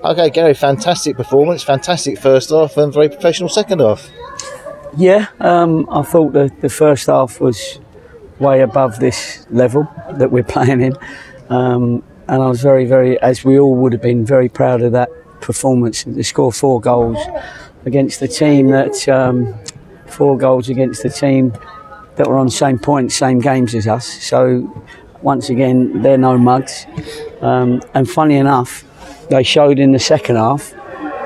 Okay, Gary, fantastic performance, fantastic first half and very professional second half. Yeah, I thought the first half was way above this level that we're playing in. And I was very, as we all would have been, very proud of that performance. To score 4 goals against the team that, 4 goals against the team that were on the same point, same games as us. So once again, they're no mugs. And funny enough, they showed in the second half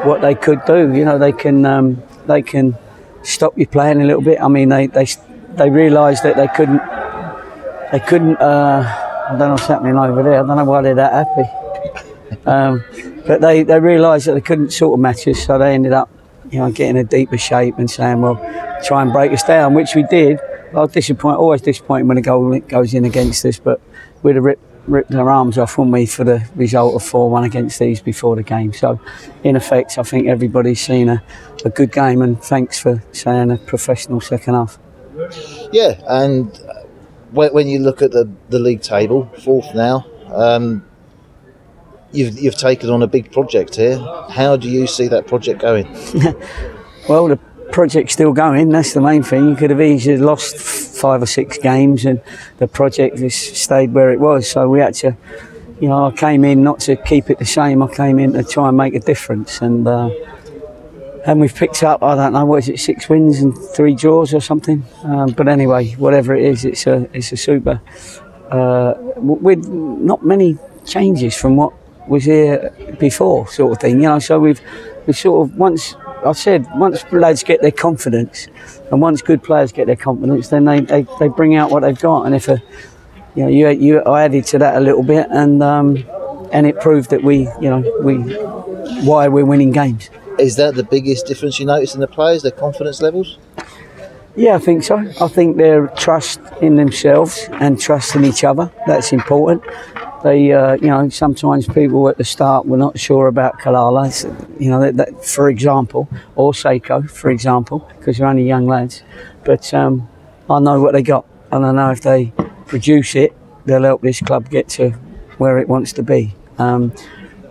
what they could do. You know, they can stop you playing a little bit. I mean, they realised that they couldn't. I don't know what's happening over there. I don't know why they're that happy. But they realised that they couldn't sort of match us, so they ended up, getting a deeper shape and saying, well, try and break us down, which we did. I was always disappointed when a goal goes in against us, but we'd have ripped their arms off, wouldn't we, for the result of 4-1 against these before the game. So, in effect, I think everybody's seen a good game, and thanks for saying a professional second half. Yeah, and when you look at the league table, 4th now, you've taken on a big project here. How do you see that project going? Well, the project's still going, that's the main thing. You could have easily lost 5 or 6 games and the project has stayed where it was. So we had to, I came in not to keep it the same, I came in to try and make a difference. And we've picked up, I don't know, what is it, 6 wins and 3 draws or something. But anyway, whatever it is, it's a super. With not many changes from what was here before, sort of thing. So we've sort of, once lads get their confidence, and once good players get their confidence, then they bring out what they've got. And if I added to that a little bit, and it proved that why we're winning games. Is that the biggest difference you notice in the players, their confidence levels? Yeah, I think so. I think their trust in themselves and trust in each other, that's important. They, sometimes people at the start were not sure about Kalala, that, for example, or Seiko, for example, because they're only young lads. But I know what they got, and I know if they produce it, they'll help this club get to where it wants to be.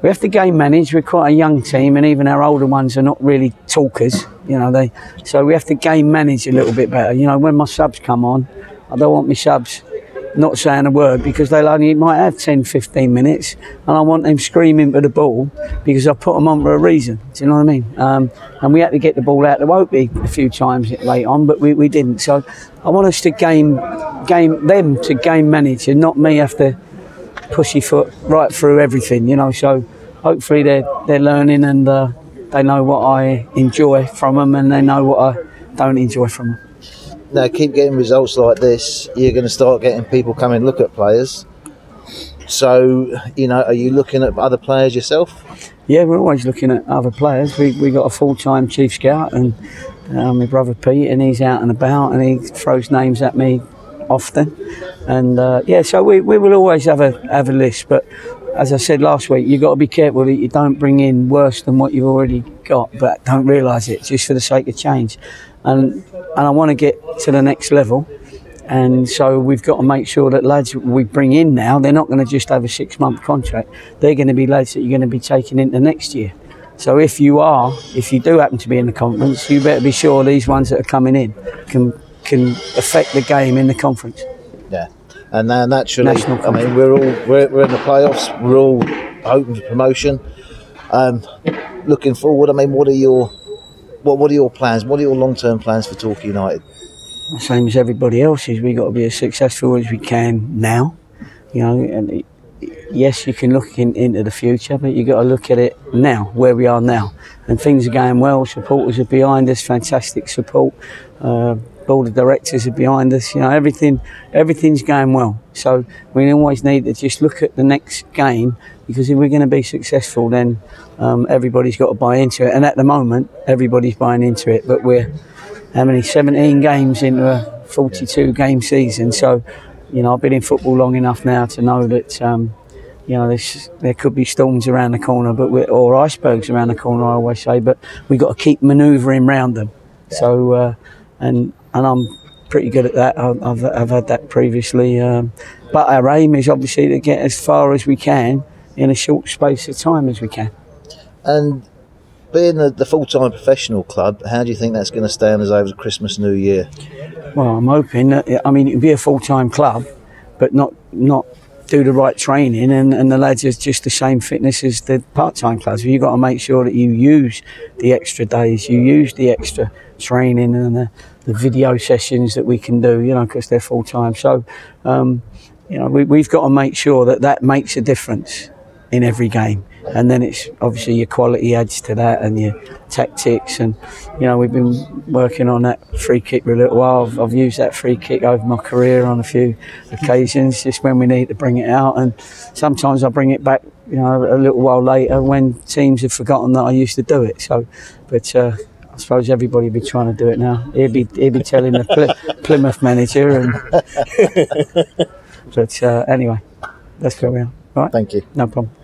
We have to game manage. We're quite a young team, and even our older ones are not really talkers. So we have to game manage a little bit better. When my subs come on, I don't want my subs not saying a word, because they might have 10-15 minutes, and I want them screaming for the ball because I put them on for a reason. Do you know what I mean? And we had to get the ball out the Wopey a few times late on, but we didn't. So I want us to game them to game manage, and not me have to pussyfoot right through everything. So hopefully they're learning, and they know what I enjoy from them, and they know what I don't enjoy from them. Now, keep getting results like this, you're going to start getting people come and look at players. So, are you looking at other players yourself? Yeah, we're always looking at other players. We got a full-time chief scout, and my brother Pete, and he's out and about, and he throws names at me often. And so we will always have a list. But as I said last week, you've got to be careful that you don't bring in worse than what you've already got, but don't realise it, just for the sake of change. And I want to get to the next level, and so we've got to make sure that lads we bring in now, they're not going to just have a 6-month contract. They're going to be lads that you're going to be taking into next year. So if you do happen to be in the conference, you better be sure these ones that are coming in can affect the game in the conference. Yeah, and now naturally, I mean, we're in the playoffs. We're all hoping for promotion. Looking forward, I mean, what are your plans? What are your long-term plans for Torquay United? The same as everybody else's. We've got to be as successful as we can now. And yes, you can look into the future, but you've got to look at it now, where we are now. And things are going well. Supporters are behind us, fantastic support. Board of directors are behind us. Everything's going well. So we always need to just look at the next game, because if we're going to be successful, then everybody's got to buy into it. And at the moment, everybody's buying into it. But we're 17 games into a 42-game season. So, I've been in football long enough now to know that there could be storms around the corner, or icebergs around the corner, I always say. But we've got to keep manoeuvring around them. Yeah. So and I'm pretty good at that. I've had that previously. But our aim is obviously to get as far as we can in a short space of time as we can. And being the full-time professional club, how do you think that's going to stand us over Christmas, New Year? Well, I'm hoping that, I mean, it'd be a full-time club, but not do the right training, and the lads are just the same fitness as the part-time clubs. You've got to make sure that you use the extra days, you use the extra training and the video sessions that we can do, you know, because they're full-time. So, you know, we've got to make sure that makes a difference in every game. And then it's obviously your quality adds to that, and your tactics. And you know, we've been working on that free kick for a little while. I've used that free kick over my career on a few occasions, just when we need to bring it out. And sometimes I bring it back, you know, a little while later when teams have forgotten that I used to do it. So, but I suppose everybody will be trying to do it now. He'll be telling the Plymouth manager. And but anyway, that's where we are. All right. Thank you. No problem.